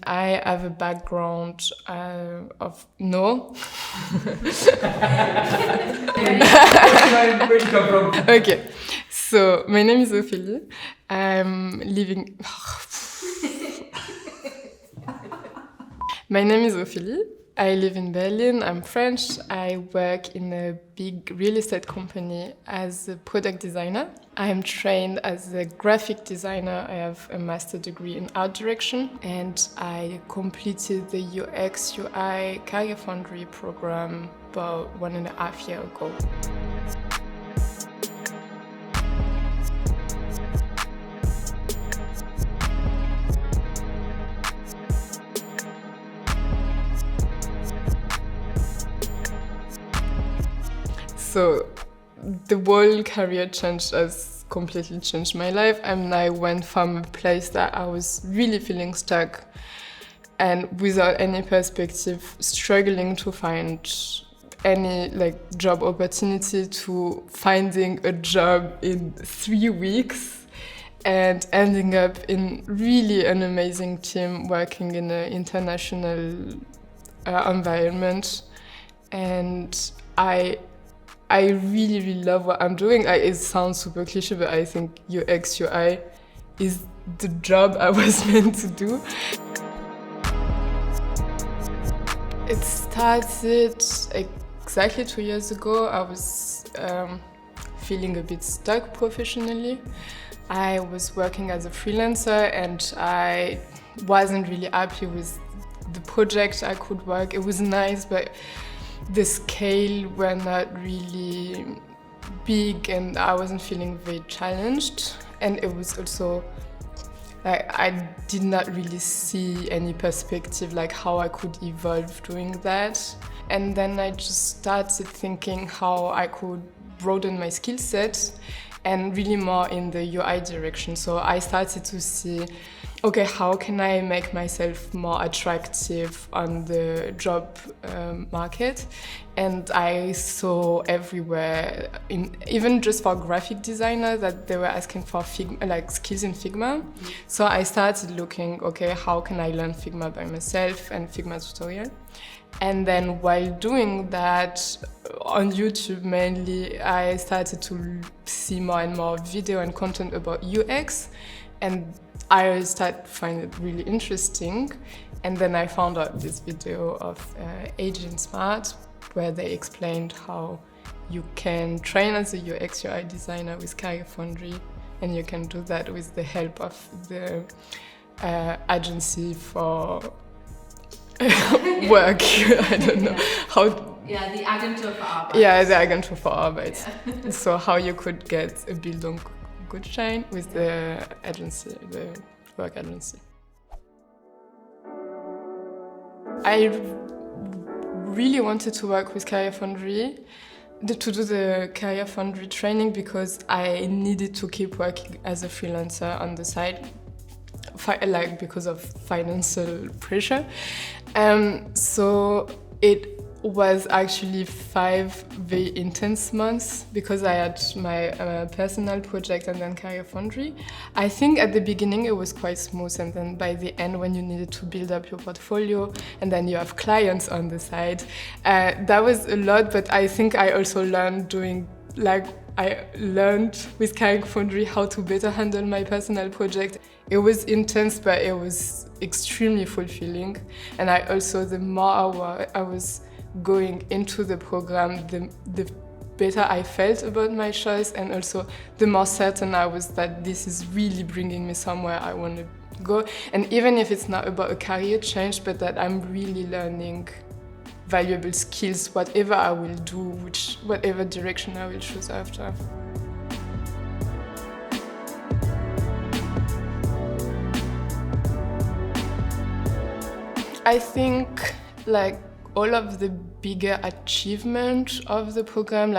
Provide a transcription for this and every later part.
I have a background of no. Where did you come from? Okay, so my name is Ophélie. I'm living. My name is Ophélie. I live in Berlin. I'm French. I work in a big real estate company as a product designer. I'm trained as a graphic designer. I have a master's degree in art direction, and I completed the UX UI CareerFoundry program about 1.5 years ago. So the whole career change has completely changed my life. I went from a place that I was really feeling stuck and without any perspective, struggling to find any job opportunity, to finding a job in 3 weeks and ending up in really an amazing team working in an international environment. And I really, really love what I'm doing. It sounds super cliche, but I think UX, UI is the job I was meant to do. It started exactly 2 years ago. I was feeling a bit stuck professionally. I was working as a freelancer and I wasn't really happy with the project I could work. It was nice, but the scale were not really big and I wasn't feeling very challenged. And it was also I did not really see any perspective how I could evolve doing that. And then I just started thinking how I could broaden my skill set and really more in the UI direction. So I started to see, okay, how can I make myself more attractive on the job market? And I saw everywhere, even just for graphic designers, that they were asking for Figma, skills in Figma. So I started looking, okay, how can I learn Figma by myself and Figma tutorial? And then while doing that, on YouTube mainly, I started to see more and more video and content about UX. And I started to find it really interesting. And then I found out this video of Agent Smart, where they explained how you can train as a UX UI designer with CareerFoundry, and you can do that with the help of the agency for work. I don't know how. Yeah, the Agentur für Arbeit. Yeah, the Agentur für Arbeit. Yeah. So how you could get a Bildungsgutschein with the agency, the work agency. I really wanted to work with CareerFoundry, to do the CareerFoundry training, because I needed to keep working as a freelancer on the side, because of financial pressure. So it was actually 5 very intense months because I had my personal project and then CareerFoundry. I think at the beginning it was quite smooth, and then by the end, when you needed to build up your portfolio and then you have clients on the side, that was a lot. But I think I also learned I learned with CareerFoundry how to better handle my personal project. It was intense, but it was extremely fulfilling. And I also, the more I was going into the program, the better I felt about my choice, and also the more certain I was that this is really bringing me somewhere I want to go. And even if it's not about a career change, but that I'm really learning valuable skills, whatever I will do, whatever direction I will choose after. I think all of the bigger achievement of the program,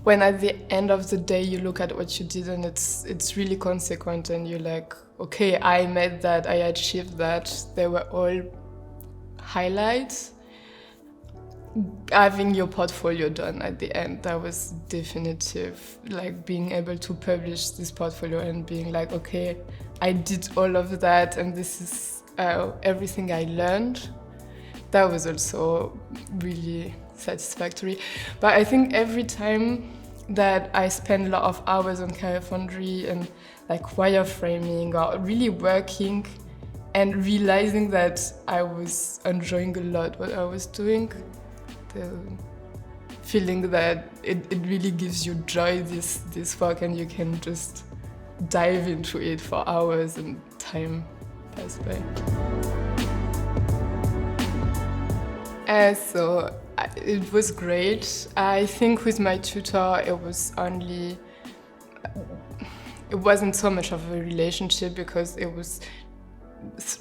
when at the end of the day you look at what you did and it's really consequent and you're like, okay, I made that, I achieved that, they were all highlights. Having your portfolio done at the end, that was definitive. Being able to publish this portfolio and being like, okay, I did all of that and this is everything I learned. That was also really satisfactory. But I think every time that I spend a lot of hours on CareerFoundry and like wireframing or really working and realizing that I was enjoying a lot what I was doing, the feeling that it really gives you joy, this work, and you can just dive into it for hours and time pass by. So it was great. I think with my tutor it wasn't so much of a relationship because it was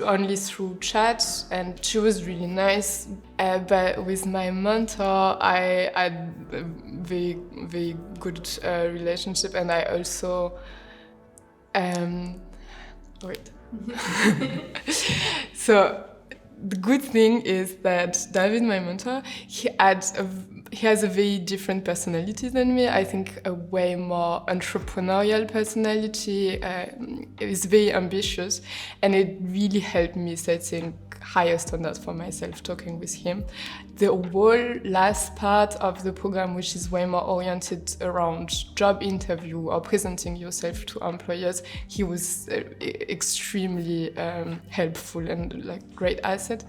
only through chat, and she was really nice. But with my mentor, I had a very, very good relationship, and I also So the good thing is that David, my mentor, he has a very different personality than me. I think a way more entrepreneurial personality. He's very ambitious, and it really helped me setting higher standards for myself talking with him. The whole last part of the program, which is way more oriented around job interview or presenting yourself to employers, he was extremely helpful and like great asset.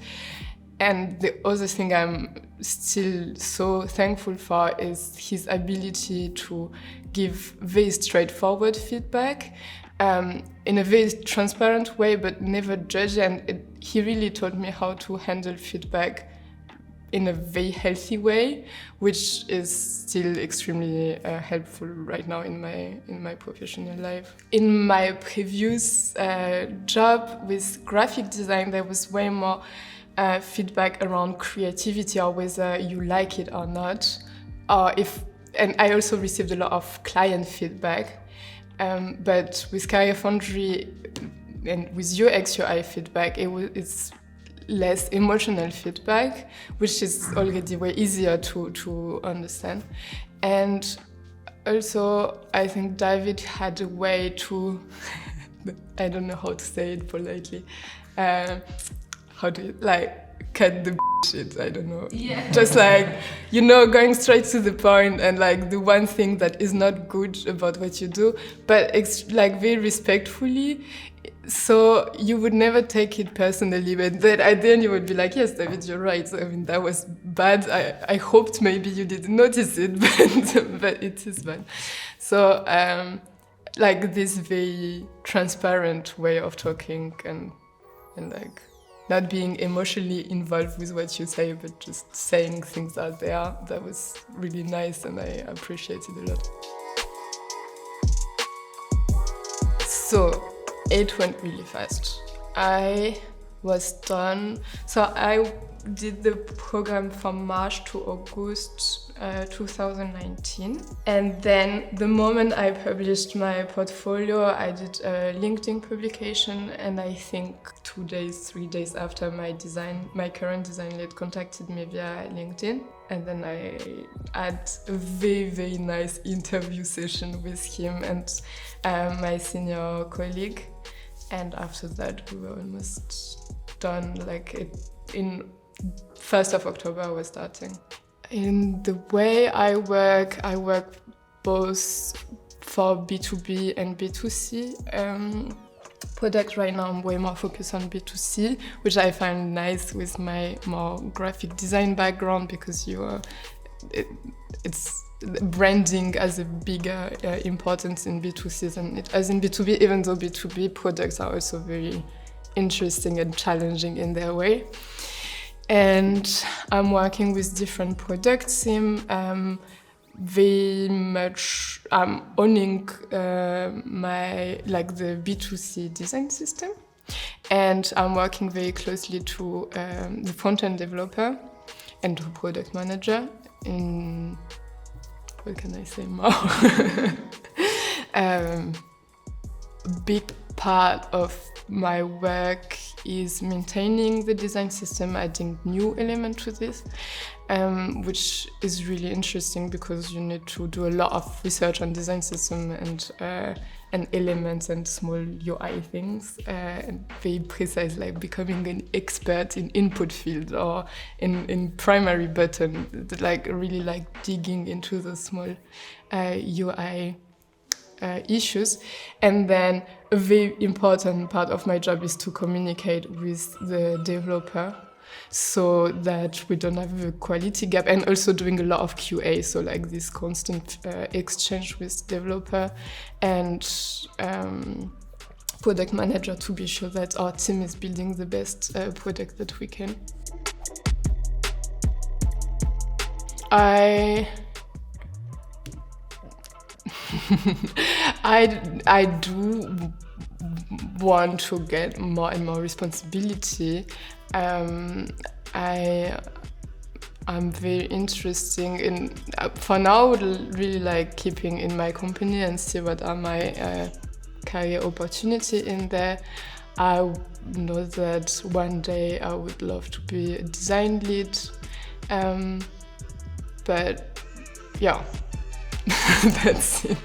And the other thing I'm still so thankful for is his ability to give very straightforward feedback in a very transparent way, but never judge. And he really taught me how to handle feedback in a very healthy way, which is still extremely helpful right now in my professional life. In my previous job with graphic design, there was way more feedback around creativity, or whether you like it or not, and I also received a lot of client feedback. But with CareerFoundry and with UX UI feedback, it's less emotional feedback, which is already way easier to understand. And also, I think David had a way to, I don't know how to say it politely, how do you, like, cut the shit, I don't know. Yeah. Just like, going straight to the point and like the one thing that is not good about what you do, but like very respectfully. So you would never take it personally, but then at the end you would be like, yes, David, you're right. I mean, that was bad. I hoped maybe you didn't notice it, but it is bad. So like this very transparent way of talking and like not being emotionally involved with what you say, but just saying things out there, that was really nice and I appreciated a lot. So it went really fast. I was done. So I did the program from March to August 2019. And then the moment I published my portfolio, I did a LinkedIn publication, and I think 3 days after my current design lead contacted me via LinkedIn. And then I had a very, very nice interview session with him and my senior colleague. And after that, we were almost done. In 1st of October, I was starting. In the way I work both for B2B and B2C. Product right now, I'm way more focused on B2C, which I find nice with my more graphic design background, because it's branding has a bigger importance in B2C than it has in B2B, even though B2B products are also very interesting and challenging in their way. And I'm working with different product teams. Very much I'm owning the B2C design system, and I'm working very closely to the front-end developer and to product manager. What can I say more? A big part of my work is maintaining the design system, adding new elements to this, which is really interesting because you need to do a lot of research on design system and and elements and small UI things, and very precise, like becoming an expert in input field or in primary button, like really like digging into the small UI issues. And then a very important part of my job is to communicate with the developer so that we don't have a quality gap, and also doing a lot of QA, so like this constant exchange with developer and product manager to be sure that our team is building the best product that we can. I do want to get more and more responsibility. I'm very interested in, for now, I would really like keeping in my company and see what are my career opportunity in there. I know that one day I would love to be a design lead, but yeah, that's it.